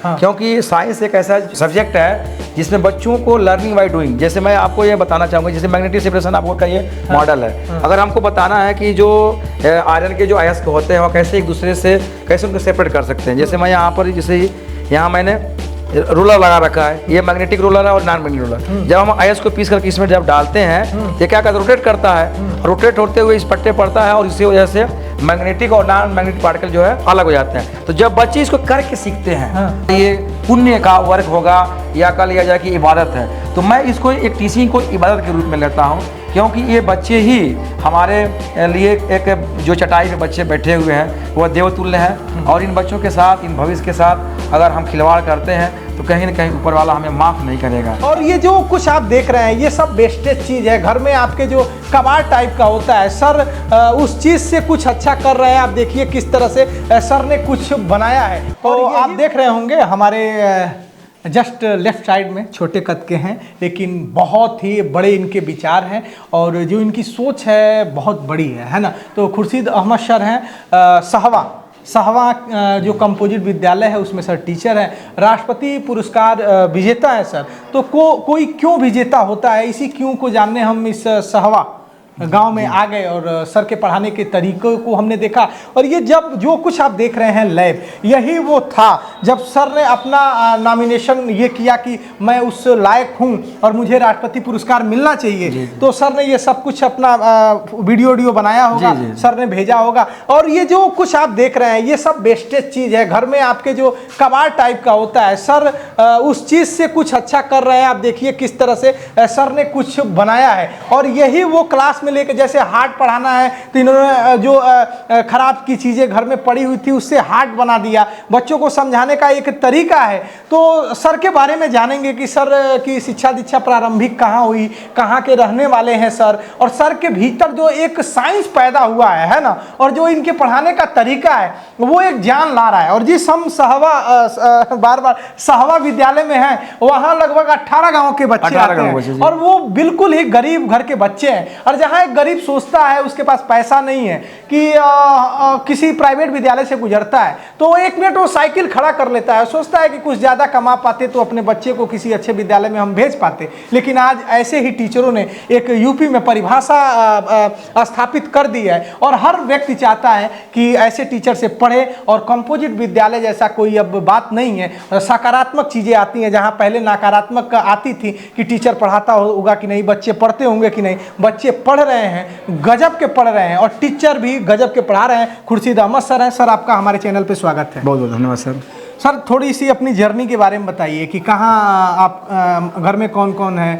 हाँ। क्योंकि साइंस एक ऐसा सब्जेक्ट है जिसमें बच्चों को लर्निंग बाय डूइंग, जैसे मैं आपको ये बताना चाहूँगा, जैसे मैग्नेटिक सेपरेशन आपको का ये मॉडल है। अगर हमको बताना है कि जो आयरन के जो अयस्क होते हैं वो कैसे एक दूसरे से कैसे उनको सेपरेट कर सकते हैं, जैसे मैं यहाँ पर जैसे यहाँ मैंने रोलर लगा रखा है, ये मैग्नेटिक रोलर है और नॉन मैग्नेटिक रोलर। जब हम अयस्क को पीस करके इसमें जब डालते हैं ये क्या करता है, रोटेट करता है, रोटेट होते हुए इस पट्टे पड़ता है और इसी वजह से मैग्नेटिक और नॉन मैग्नेटिक पार्टिकल जो है अलग हो जाते हैं। तो जब बच्चे इसको करके सीखते हैं ये पुण्य का वर्क होगा या कह लिया जाए कि इबादत है। तो मैं इसको एक टीचिंग को इबादत के रूप में लेता हूँ, क्योंकि ये बच्चे ही हमारे लिए एक जो चटाई पे बच्चे बैठे हुए हैं वह देवतुल्य हैं, और इन बच्चों के साथ, इन भविष्य के साथ अगर हम खिलवाड़ करते हैं तो कहीं ना कहीं ऊपर वाला हमें माफ़ नहीं करेगा। और ये जो कुछ आप देख रहे हैं ये सब वेस्टेज चीज़ है, घर में आपके जो कबाड़ टाइप का होता है, सर उस चीज़ से कुछ अच्छा कर रहे हैं। आप देखिए किस तरह से सर ने कुछ बनाया है। और आप देख रहे होंगे हमारे जस्ट लेफ्ट साइड में छोटे कद के हैं, लेकिन बहुत ही बड़े इनके विचार हैं और जो इनकी सोच है बहुत बड़ी है ना। तो खुर्शीद अहमद सर हैं, सहवा जो कंपोजिट विद्यालय है उसमें सर टीचर हैं, राष्ट्रपति पुरस्कार विजेता है सर। तो कोई क्यों विजेता होता है, इसी क्यों को जानने हम इस सहवा गांव में आ गए और सर के पढ़ाने के तरीकों को हमने देखा। और ये जब जो कुछ आप देख रहे हैं लैब, यही वो था जब सर ने अपना नॉमिनेशन ये किया कि मैं उस लायक हूँ और मुझे राष्ट्रपति पुरस्कार मिलना चाहिए। तो सर ने ये सब कुछ अपना वीडियो बनाया होगा, सर ने भेजा होगा। और ये जो कुछ आप देख रहे हैं ये सब वेस्टेज चीज़ है, घर में आपके जो कबाड़ टाइप का होता है, सर उस चीज़ से कुछ अच्छा कर रहे हैं। आप देखिए किस तरह से सर ने कुछ बनाया है। और यही वो क्लास में लेके, जैसे हार्ट पढ़ाना है तो इन्होंने जो खराब की चीज़ें घर में पड़ी हुई थी उससे हार्ट बना दिया। बच्चों को समझाने का एक तरीका है। तो सर के बारे में जानेंगे कि सर की शिक्षा दीक्षा प्रारंभिक कहाँ हुई, कहाँ के रहने वाले हैं सर, और सर के भीतर जो एक साइंस पैदा हुआ है ना, और जो इनके पढ़ाने का तरीका है वो एक ज्ञान ला रहा है। और जिस हम सहवा विद्यालय में हैं वहाँ लगभग 18 गाँव के बच्चे आते हैं, और वो बिल्कुल ही गरीब घर के बच्चे हैं। और जहाँ एक गरीब सोचता है उसके पास पैसा नहीं है कि किसी प्राइवेट विद्यालय से गुजरता है तो 1 मिनट वो साइकिल खड़ा कर लेता है, सोचता है कि कुछ ज़्यादा कमा पाते तो अपने बच्चे को किसी अच्छे विद्यालय में हम भेज पाते। लेकिन आज ऐसे ही टीचरों ने एक यूपी में परिभाषा स्थापित कर दी है, और हर व्यक्ति चाहता है कि ऐसे टीचर से पढ़े। और कंपोजिट विद्यालय जैसा कोई अब बात नहीं है, सकारात्मक चीज़ें आती हैं जहाँ पहले नकारात्मक आती थी कि टीचर पढ़ाता होगा कि नहीं, बच्चे पढ़ते होंगे कि नहीं। बच्चे पढ़ रहे हैं, गजब के पढ़ रहे हैं, और टीचर भी गजब के पढ़ा रहे हैं। खुर्शीद अहमद सर हैं। सर आपका हमारे चैनल पे स्वागत है। बहुत बहुत धन्यवाद सर। सर थोड़ी सी अपनी जर्नी के बारे में बताइए कि कहाँ आप, घर में कौन कौन है,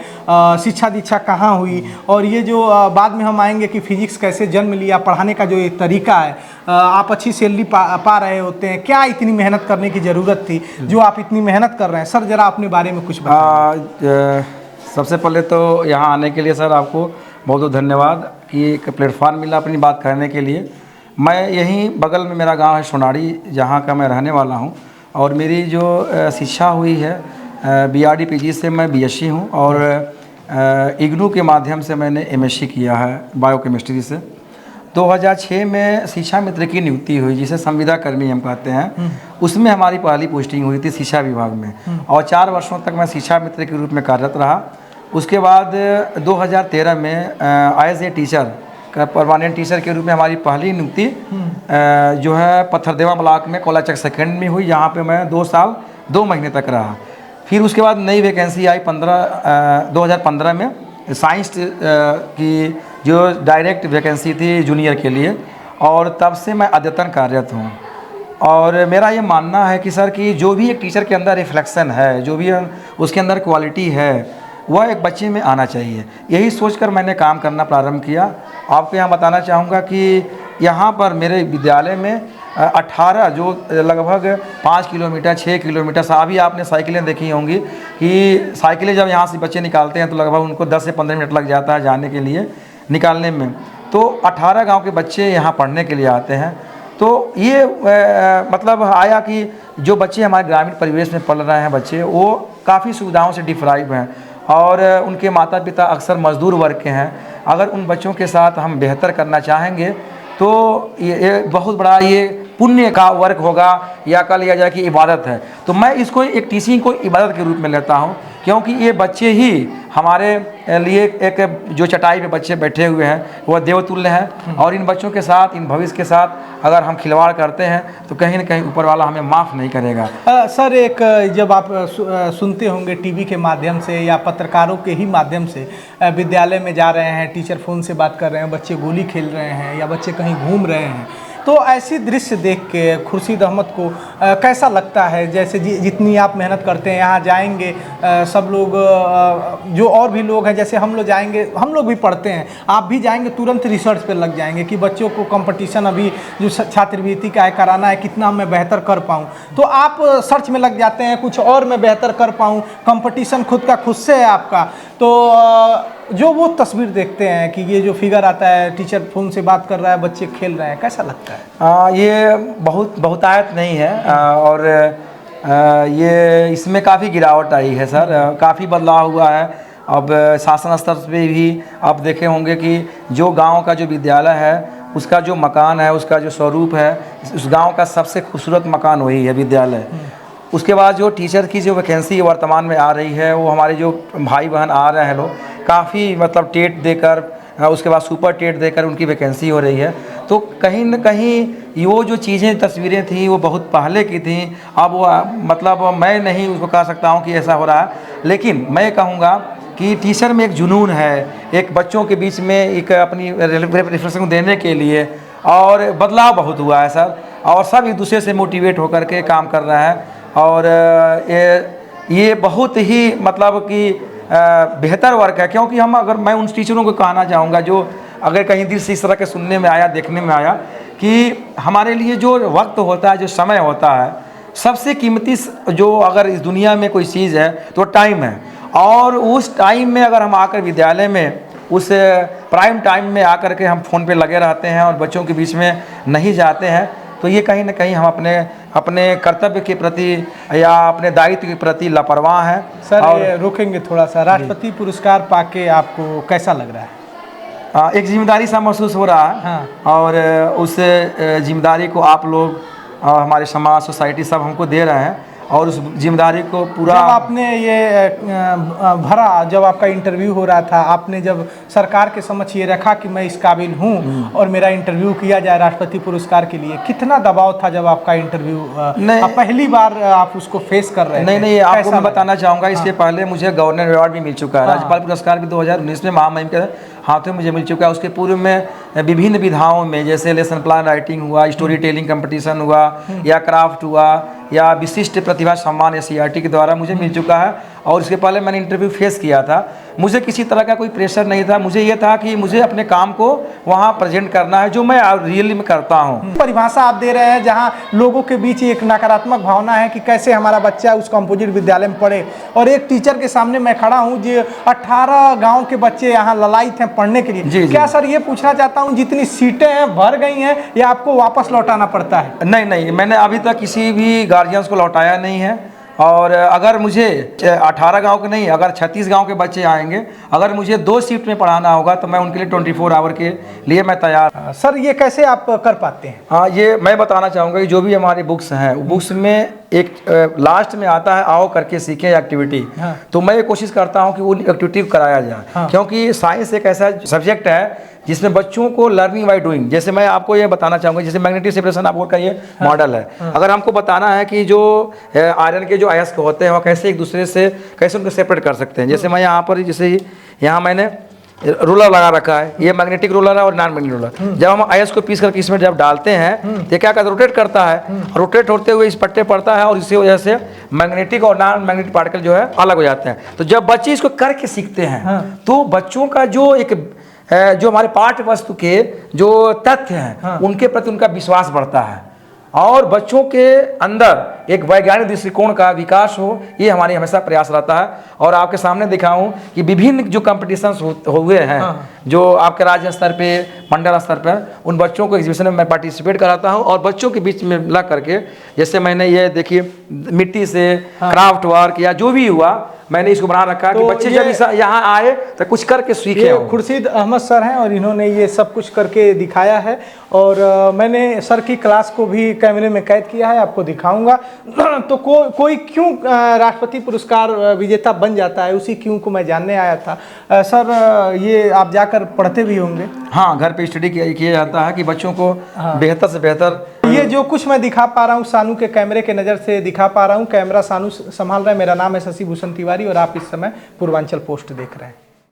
शिक्षा दीक्षा कहाँ हुई, और ये जो बाद में हम आएंगे कि फिजिक्स कैसे जन्म लिया, पढ़ाने का जो ये तरीका है, आप अच्छी सैलरी पा रहे होते हैं, क्या इतनी मेहनत करने की ज़रूरत थी जो आप इतनी मेहनत कर रहे हैं। सर ज़रा अपने बारे में कुछ बताइए। सबसे पहले तो यहाँ आने के लिए सर आपको बहुत बहुत धन्यवाद कि एक प्लेटफॉर्म मिला अपनी बात करने के लिए। मैं यहीं बगल में मेरा गांव है सोनाड़ी, जहां का मैं रहने वाला हूं, और मेरी जो शिक्षा हुई है BRD PG से मैं BSc हूं, और इग्नू के माध्यम से मैंने MSc किया है बायोकेमिस्ट्री से। 2006 में शिक्षा मित्र की नियुक्ति हुई, जिसे संविदा कर्मी हम कहते हैं, उसमें हमारी पहली पोस्टिंग हुई थी शिक्षा विभाग में, और 4 वर्षों तक मैं शिक्षा मित्र के रूप में कार्यरत रहा। उसके बाद 2013 में as a teacher permanent teacher के रूप में हमारी पहली नियुक्ति जो है पत्थरदेवा ब्लॉक में कोलाचक सेकेंड में हुई, जहाँ पे मैं 2 साल 2 महीने तक रहा। फिर उसके बाद नई वैकेंसी आई 2015 में साइंस की जो डायरेक्ट वैकेंसी थी जूनियर के लिए, और तब से मैं अद्यतन कार्यरत हूँ। और मेरा ये मानना है कि सर कि जो भी एक टीचर के अंदर रिफ्लेक्शन है, जो भी उसके अंदर क्वालिटी है, वह एक बच्चे में आना चाहिए। यही सोचकर मैंने काम करना प्रारंभ किया। आपको यहाँ बताना चाहूँगा कि यहाँ पर मेरे विद्यालय में 18 जो लगभग 5 किलोमीटर 6 किलोमीटर, अभी आपने साइकिलें देखी होंगी कि साइकिलें जब यहाँ से बच्चे निकालते हैं तो लगभग उनको 10 से 15 मिनट लग जाता है जाने के लिए, निकालने में। तो 18 गांव के बच्चे यहाँ पढ़ने के लिए आते हैं। तो ये मतलब आया कि जो बच्चे हमारे ग्रामीण परिवेश में पढ़ रहे हैं बच्चे, वो काफ़ी सुविधाओं से डिप्राइव हैं, और उनके माता पिता अक्सर मजदूर वर्ग के हैं। अगर उन बच्चों के साथ हम बेहतर करना चाहेंगे तो ये बहुत बड़ा ये पुण्य का वर्क होगा या कह लिया जाए कि इबादत है। तो मैं इसको एक टीचिंग को इबादत के रूप में लेता हूँ, क्योंकि ये बच्चे ही हमारे लिए एक जो चटाई पे बच्चे बैठे हुए हैं वह देवतुल्य हैं, और इन बच्चों के साथ, इन भविष्य के साथ अगर हम खिलवाड़ करते हैं तो कहीं ना कहीं ऊपर वाला हमें माफ़ नहीं करेगा। सर, एक जब आप सुनते होंगे टीवी के माध्यम से या पत्रकारों के ही माध्यम से, विद्यालय में जा रहे हैं, टीचर फ़ोन से बात कर रहे हैं, बच्चे गोली खेल रहे हैं या बच्चे कहीं घूम रहे हैं, तो ऐसी दृश्य देख के खुर्शीद अहमद को कैसा लगता है? जैसे जितनी आप मेहनत करते हैं, यहाँ जाएंगे सब लोग, जो और भी लोग हैं, जैसे हम लोग जाएंगे, हम लोग भी पढ़ते हैं, आप भी जाएंगे तुरंत रिसर्च पे लग जाएंगे कि बच्चों को कंपटीशन अभी जो छात्रवृत्ति का है कराना है, कितना मैं बेहतर कर पाऊँ, तो आप सर्च में लग जाते हैं कुछ और मैं बेहतर कर पाऊँ, कंपटीशन खुद का खुद से है आपका। तो जो वो तस्वीर देखते हैं कि ये जो फिगर आता है, टीचर फ़ोन से बात कर रहा है, बच्चे खेल रहे हैं, कैसा लगता है? ये बहुतायत नहीं है, और ये इसमें काफ़ी गिरावट आई है सर, काफ़ी बदलाव हुआ है। अब शासन स्तर पे भी आप देखे होंगे कि जो गांव का जो विद्यालय है उसका जो मकान है, उसका जो स्वरूप है, उस गांव का सबसे खूबसूरत मकान वही है, विद्यालय। उसके बाद जो टीचर की जो वैकेंसी वर्तमान में आ रही है, वो हमारे जो भाई बहन आ रहे हैं लोग, काफ़ी मतलब टेट देकर, उसके बाद सुपर टेट देकर उनकी वैकेंसी हो रही है। तो कहीं न कहीं वो जो चीज़ें, तस्वीरें थी वो बहुत पहले की थी। अब वो मतलब मैं नहीं उसको कह सकता हूँ कि ऐसा हो रहा है, लेकिन मैं कहूँगा कि टीचर में एक जुनून है, एक बच्चों के बीच में एक अपनी रिफ्रेशिंग देने के लिए, और बदलाव बहुत हुआ है सर, और सब एक दूसरे से मोटिवेट होकर के काम कर रहा है। और ये बहुत ही मतलब कि बेहतर वर्क है, क्योंकि मैं उन टीचरों को कहना चाहूँगा जो अगर कहीं दिल से इस तरह के सुनने में आया, देखने में आया, कि हमारे लिए जो वक्त होता है, जो समय होता है, सबसे कीमती जो अगर इस दुनिया में कोई चीज़ है तो टाइम है। और उस टाइम में अगर हम आकर विद्यालय में उस प्राइम टाइम में आकर के हम फ़ोन पे लगे रहते हैं और बच्चों के बीच में नहीं जाते हैं, तो ये कहीं ना कहीं हम अपने कर्तव्य के प्रति या अपने दायित्व के प्रति लापरवाह हैं। सर, और रुकेंगे थोड़ा सा, राष्ट्रपति पुरस्कार पाके आपको कैसा लग रहा है? एक जिम्मेदारी सा महसूस हो रहा है। हाँ। और उस जिम्मेदारी को आप लोग, हमारे समाज, सोसाइटी सब हमको दे रहे हैं, और उस जिम्मेदारी को पूरा। जब आपने ये भरा, जब आपका इंटरव्यू हो रहा था, आपने जब सरकार के समक्ष ये रखा कि मैं इस काबिल हूँ और मेरा इंटरव्यू किया जाए राष्ट्रपति पुरस्कार के लिए, कितना दबाव था जब आपका इंटरव्यू, आप पहली बार आप उसको फेस कर रहे थे? नहीं, आपको मैं बताना चाहूँगा, इससे पहले मुझे गवर्नर अवार्ड भी मिल चुका है। राज्यपाल पुरस्कार भी 2019 में महामहिम के हाथों में मुझे मिल चुका है। उसके पूर्व में विभिन्न विधाओं में, जैसे लेसन प्लान राइटिंग हुआ, स्टोरी टेलिंग कंपटीशन हुआ, या क्राफ्ट हुआ, या विशिष्ट प्रतिभा सम्मान SCERT के द्वारा मुझे मिल चुका है। और इसके पहले मैंने इंटरव्यू फेस किया था। मुझे किसी तरह का कोई प्रेशर नहीं था, मुझे ये था कि मुझे अपने काम को वहाँ प्रेजेंट करना है, जो मैं रियली में करता हूँ। परिभाषा आप दे रहे हैं जहाँ लोगों के बीच एक नकारात्मक भावना है कि कैसे हमारा बच्चा उस कंपोजिट विद्यालय में पढ़े, और एक टीचर के सामने मैं खड़ा हूँ जो 18 गाँव के बच्चे यहाँ ललायित हैं पढ़ने के लिए। जी। क्या सर ये पूछना चाहता हूँ, जितनी सीटें हैं भर गई हैं या आपको वापस लौटाना पड़ता है? नहीं, मैंने अभी तक किसी भी गार्जियंस को लौटाया नहीं है। और अगर मुझे 18 गांव के नहीं, अगर 36 गांव के बच्चे आएंगे, अगर मुझे 2 शिफ्ट में पढ़ाना होगा तो मैं उनके लिए 24 आवर के लिए मैं तैयार। सर, ये कैसे आप कर पाते हैं? हाँ, ये मैं बताना चाहूँगा कि जो भी हमारे बुक्स हैं, बुक्स में एक लास्ट में आता है आओ करके सीखें एक्टिविटी। हाँ। तो मैं ये कोशिश करता हूँ कि वो एक्टिविटी कराया जाए। हाँ। क्योंकि साइंस एक ऐसा सब्जेक्ट है जिसमें बच्चों को लर्निंग बाय डूइंग, जैसे मैं आपको ये बताना चाहूँगा, जैसे मैग्नेटिक सेपरेशन आप बोल का ये मॉडल है। हाँ। अगर हमको बताना है कि जो आयरन के जो अयस्क होते हैं वो कैसे एक दूसरे से कैसे उनको सेपरेट कर सकते हैं, जैसे मैं यहाँ पर, जैसे यहाँ मैंने रोलर लगा रखा है, ये मैग्नेटिक रोलर है और नॉन मैग्नेटिक रोलर। जब हम अयस्क को पीस करके इसमें जब डालते हैं तो क्या करता है, रोटेट करता है, रोटेट होते हुए इस पट्टे पड़ता है, और इसी वजह से मैग्नेटिक और नॉन मैग्नेटिक पार्टिकल जो है अलग हो जाते हैं। तो जब बच्चे इसको करके सीखते हैं, तो बच्चों का जो एक जो हमारे पाठ्य वस्तु के जो तथ्य हैं, उनके प्रति उनका विश्वास बढ़ता है, और बच्चों के अंदर एक वैज्ञानिक दृष्टिकोण का विकास हो, ये हमारी हमेशा प्रयास रहता है। और आपके सामने दिखाऊं कि विभिन्न जो कॉम्पिटिशन्स हुए हैं, जो आपके राज्य स्तर पे, मंडल स्तर पर, उन बच्चों को एग्जीबिशन में मैं पार्टिसिपेट कराता हूँ और बच्चों के बीच में ला करके, जैसे मैंने ये देखिए मिट्टी से क्राफ्ट वर्क या जो भी हुआ, मैंने इसको बना रखा कि बच्चे जब यहाँ आए तो कुछ करके सीखे। खुर्शीद अहमद सर हैं और इन्होंने ये सब कुछ करके दिखाया है और मैंने सर की क्लास को भी कैमरे में कैद किया है, आपको दिखाऊंगा। तो कोई क्यों राष्ट्रपति पुरस्कार विजेता बन जाता है, उसी क्यों को मैं जानने आया था। सर ये आप जाकर पढ़ते भी होंगे? हाँ, घर पे स्टडी किया जाता है कि बच्चों को बेहतर से बेहतर। ये जो कुछ मैं दिखा पा रहा हूँ सानू के कैमरे के नज़र से दिखा पा रहा हूँ, कैमरा सानू संभाल रहा है। मेरा नाम है शशि भूषण तिवारी और आप इस समय पूर्वांचल पोस्ट देख रहे हैं।